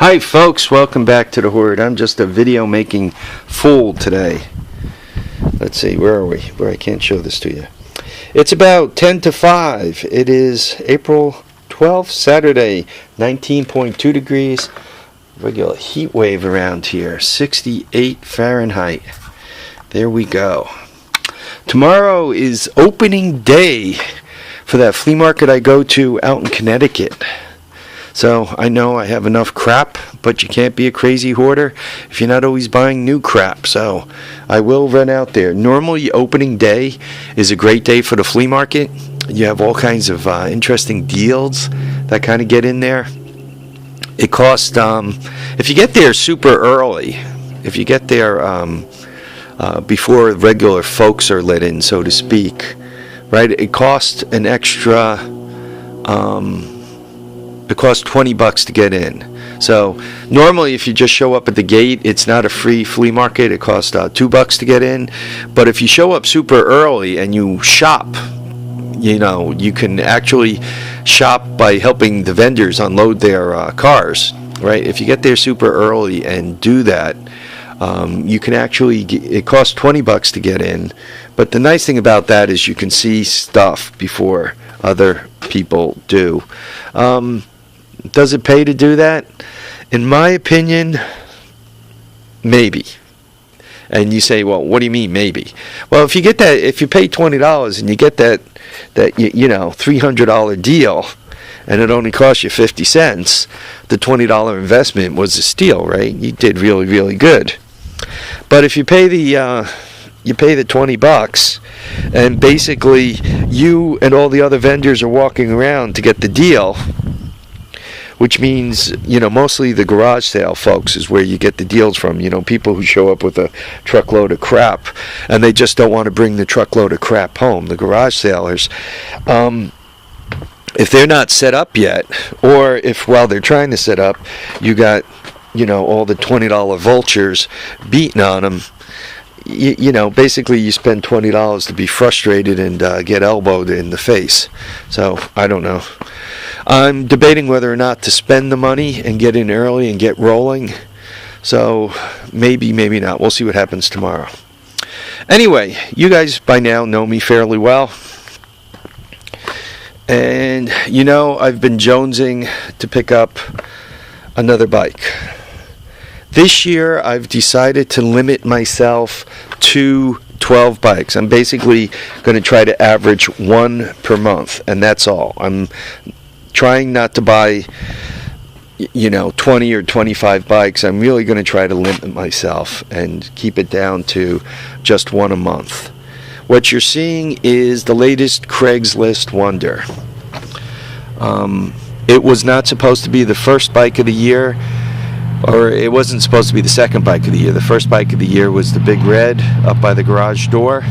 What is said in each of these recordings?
Hi folks, welcome back to the Horde. I'm just a video making fool today. Let's see, where are we? Where I can't show this to you. It's about 10 to 5. It is April 12th, Saturday, 19.2 degrees. Regular heat wave around here, 68 Fahrenheit. There we go. Tomorrow is opening day for that flea market I go to out in Connecticut. So I know I have enough crap, but you can't be a crazy hoarder if you're not always buying new crap. So I will run out there. Normally opening day is a great day for the flea market. You have all kinds of interesting deals that kind of get in there. It costs, if you get there super early, if you get there before regular folks are let in, so to speak, right, it costs an extra... it costs $20 to get in. So normally if you just show up at the gate, it's not a free flea market. It costs $2 to get in. But if you show up super early and you shop, you know, you can actually shop by helping the vendors unload their cars, right? If you get there super early and do that, you can actually it costs $20 to get in. But the nice thing about that is you can see stuff before other people do. Does it pay to do that? In my opinion, maybe. And you say, well, what do you mean maybe? Well, if you get that, if you pay $20 and you get that $300 deal, and it only costs you 50 cents, the $20 investment was a steal, right? You did really, really good. But if you pay the $20, and basically you and all the other vendors are walking around to get the deal, which means, you know, mostly the garage sale folks is where you get the deals from. You know, people who show up with a truckload of crap and they just don't want to bring the truckload of crap home. The garage sellers, if they're not set up yet, or if while they're trying to set up, you got, you know, all the $20 vultures beating on them, you know, basically you spend $20 to be frustrated and get elbowed in the face. So, I don't know. I'm debating whether or not to spend the money and get in early and get rolling. So, maybe, maybe not. We'll see what happens tomorrow. Anyway, you guys by now know me fairly well. And, you know, I've been jonesing to pick up another bike. This year, I've decided to limit myself to 12 bikes. I'm basically going to try to average one per month, and that's all. I'm trying not to buy, you know, 20 or 25 bikes. I'm really going to try to limit myself and keep it down to just one a month. What you're seeing is the latest Craigslist wonder. It was not supposed to be the first bike of the year, or it wasn't supposed to be the second bike of the year. The first bike of the year was the Big Red up by the garage door.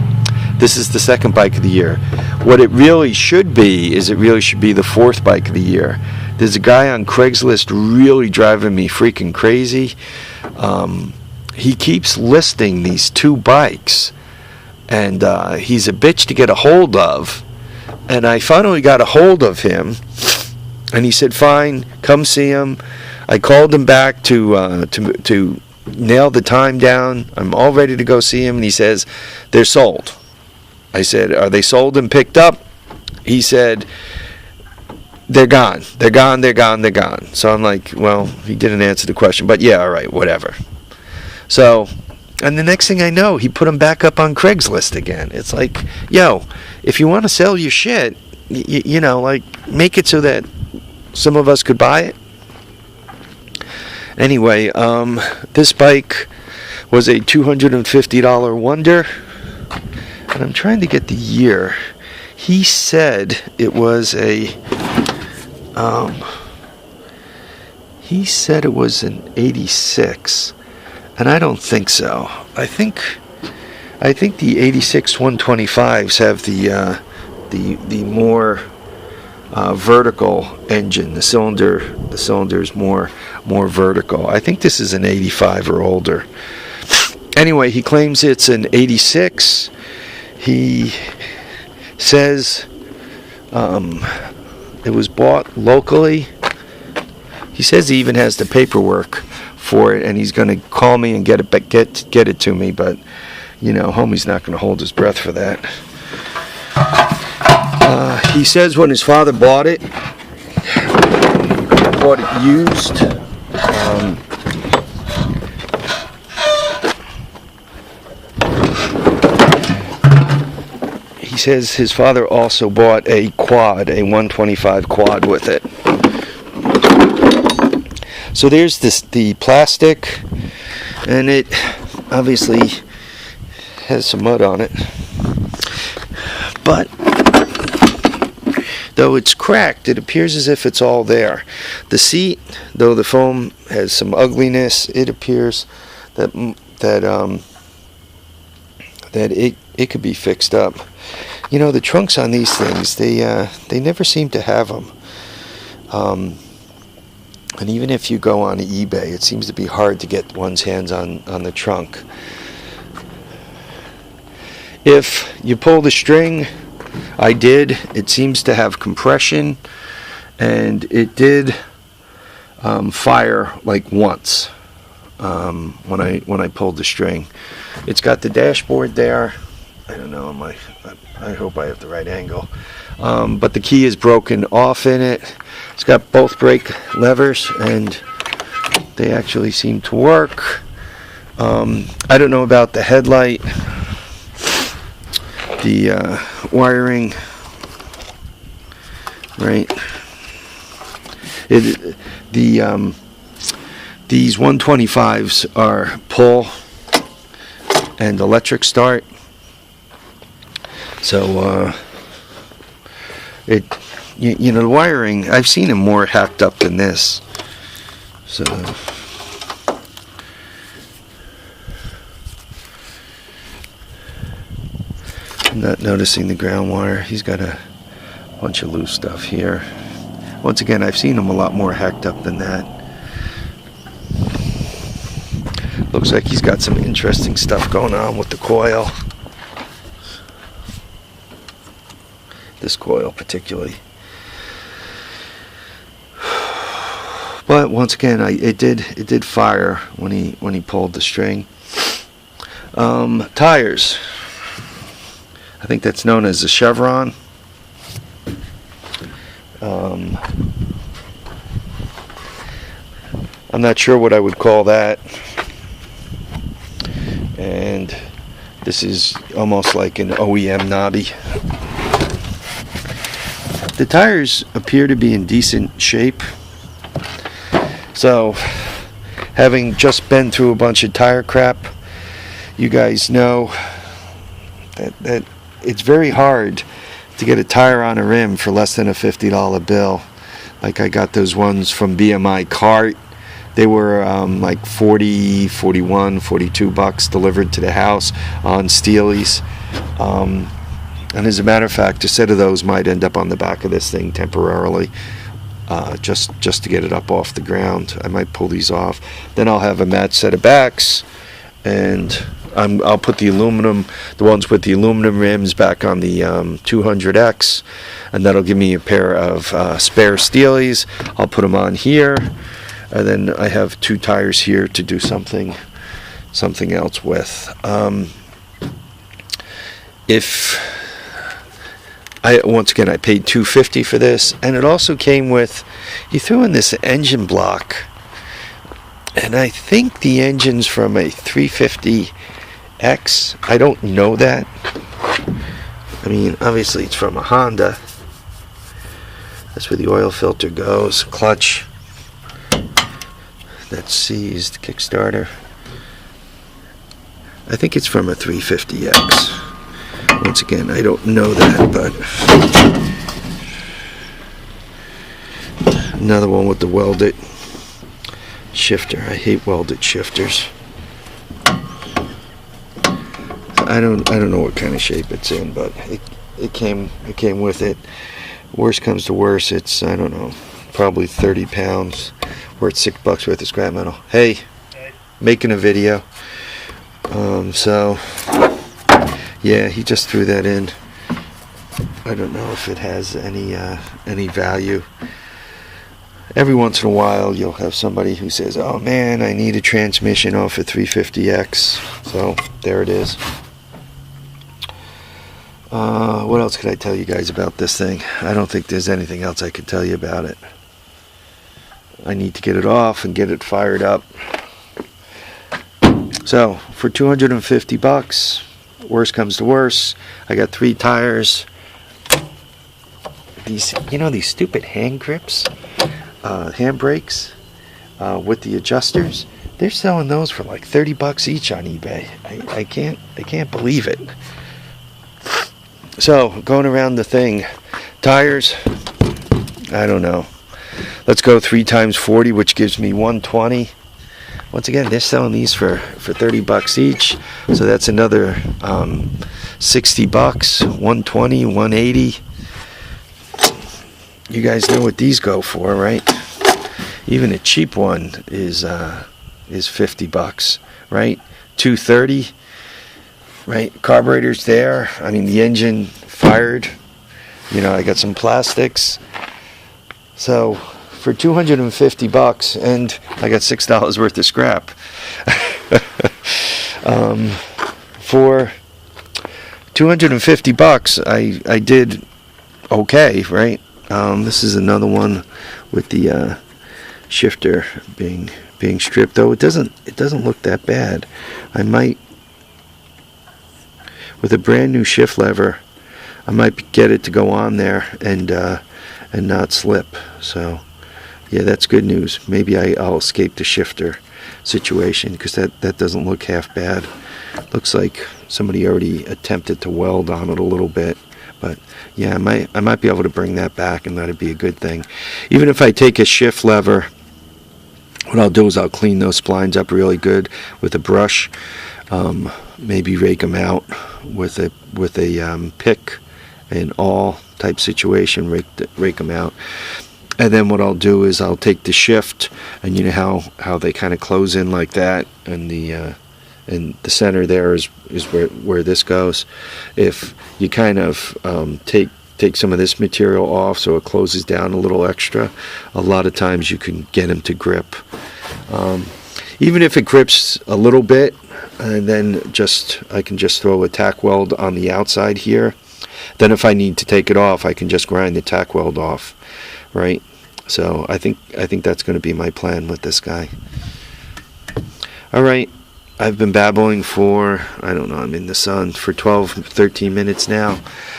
This is the second bike of the year. What it really should be is it really should be the fourth bike of the year. There's a guy on Craigslist really driving me freaking crazy. He keeps listing these two bikes, and he's a bitch to get a hold of. And I finally got a hold of him, and he said, fine, come see him. I called him back to nail the time down. I'm all ready to go see him, and he says, they're sold. I said, are they sold and picked up? He said, they're gone. They're gone, they're gone, they're gone. So I'm like, well, he didn't answer the question, but yeah, all right, whatever. So, and the next thing I know, he put them back up on Craigslist again. It's like, yo, if you want to sell your shit, you know, like, make it so that some of us could buy it. Anyway, this bike was a $250 wonder. And I'm trying to get the year. He said it was an 86, and I don't think so. I think the 86 125s have the more vertical engine. The cylinder is more vertical. I think this is an 85 or older. Anyway, he claims it's an 86. He says it was bought locally. He says he even has the paperwork for it, and he's going to call me and get it to me. But you know, homie's not going to hold his breath for that. He says when his father bought it used. He says his father also bought a quad, a 125 quad with it. So there's the plastic, and it obviously has some mud on it. But though it's cracked, it appears as if it's all there. The seat, though the foam has some ugliness, it appears that it could be fixed up. You know, the trunks on these things, they never seem to have them. And even if you go on eBay, it seems to be hard to get one's hands on the trunk. If you pull the string, I did. It seems to have compression, and it did fire like once when I pulled the string. It's got the dashboard there. I don't know. I hope I have the right angle. But the key is broken off in it. It's got both brake levers, and they actually seem to work. I don't know about the headlight. The wiring, right? These 125s are pull and electric start. So you know, the wiring, I've seen them more hacked up than this. So I'm not noticing the ground wire. He's got a bunch of loose stuff here. Once again, I've seen him a lot more hacked up than that. Looks like he's got some interesting stuff going on with the coil. This coil particularly. But once again, it did fire when he pulled the string. Tires. I think that's known as a chevron. I'm not sure what I would call that. And this is almost like an OEM knobby. The tires appear to be in decent shape. So, having just been through a bunch of tire crap, you guys know that it's very hard to get a tire on a rim for less than a $50 bill. Like I got those ones from BMI Cart. They were like 40, 41, 42 bucks delivered to the house on Steelies. And as a matter of fact, a set of those might end up on the back of this thing temporarily, just to get it up off the ground. I might pull these off. Then I'll have a matched set of backs, and I'll put the ones with the aluminum rims back on the 200X, and that'll give me a pair of spare Steelies. I'll put them on here, and then I have two tires here to do something else with. Once again, I paid $250 for this, and it also came with, he threw in this engine block, and I think the engine's from a 350X. I don't know that. I mean, obviously it's from a Honda. That's where the oil filter goes. Clutch. That's seized. Kickstarter. I think it's from a 350X. Once again, I don't know that, but another one with the welded shifter. I hate welded shifters. I don't know what kind of shape it's in, but it came with it. Worst comes to worst, it's, I don't know, probably 30 pounds, worth $6 worth of scrap metal. Hey, making a video. So yeah, he just threw that in. I don't know if it has any value. every once in a while you'll have somebody who says, oh man, I need a transmission off a 350X. So there it is. What else could I tell you guys about this thing? I don't think there's anything else I could tell you about it. I need to get it off and get it fired up. So for $250, worst comes to worst, I got 3 tires. These, these stupid hand grips, hand brakes with the adjusters. They're selling those for like $30 each on eBay. I can't believe it. So going around the thing, tires, I don't know. Let's go 3 times 40, which gives me 120. Once again, they're selling these for $30 each. So that's another $60, 120, 180. You guys know what these go for, right? Even a cheap one is $50, right? 230, right? Carburetor's there. I mean, the engine fired. I got some plastics. So for $250, and I got $6 worth of scrap. For $250, I did okay, right? This is another one with the shifter being stripped, though it doesn't look that bad. I might, with a brand new shift lever, I might get it to go on there and not slip. So yeah, that's good news. Maybe I'll escape the shifter situation, because that doesn't look half bad. Looks like somebody already attempted to weld on it a little bit. But yeah, I might be able to bring that back, and that'd be a good thing. Even if I take a shift lever, what I'll do is I'll clean those splines up really good with a brush. Maybe rake them out with a pick and awl type situation. Rake them out. And then what I'll do is I'll take the shift, and you know how they kind of close in like that, and the center there is where this goes. If you kind of take some of this material off so it closes down a little extra, a lot of times you can get them to grip. Even if it grips a little bit, and then I can just throw a tack weld on the outside here. Then if I need to take it off, I can just grind the tack weld off, right? So I think that's going to be my plan with this guy. All right. I've been babbling for, I don't know, I'm in the sun for 12, 13 minutes now.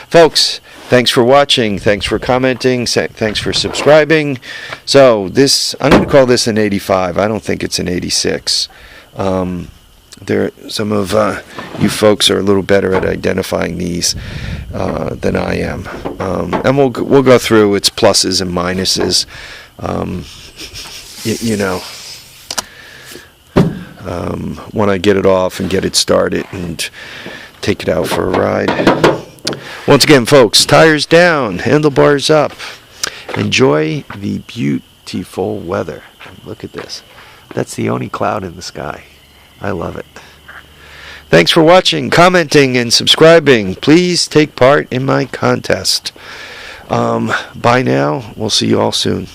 Folks, thanks for watching. Thanks for commenting. Thanks for subscribing. So I'm going to call this an 85. I don't think it's an 86. Some of you folks are a little better at identifying these than I am. And we'll go through its pluses and minuses. When I get it off and get it started and take it out for a ride. Once again, folks, tires down, handlebars up. Enjoy the beautiful weather. Look at this. That's the only cloud in the sky. I love it. Thanks for watching, commenting, and subscribing. Please take part in my contest. Bye now. We'll see you all soon.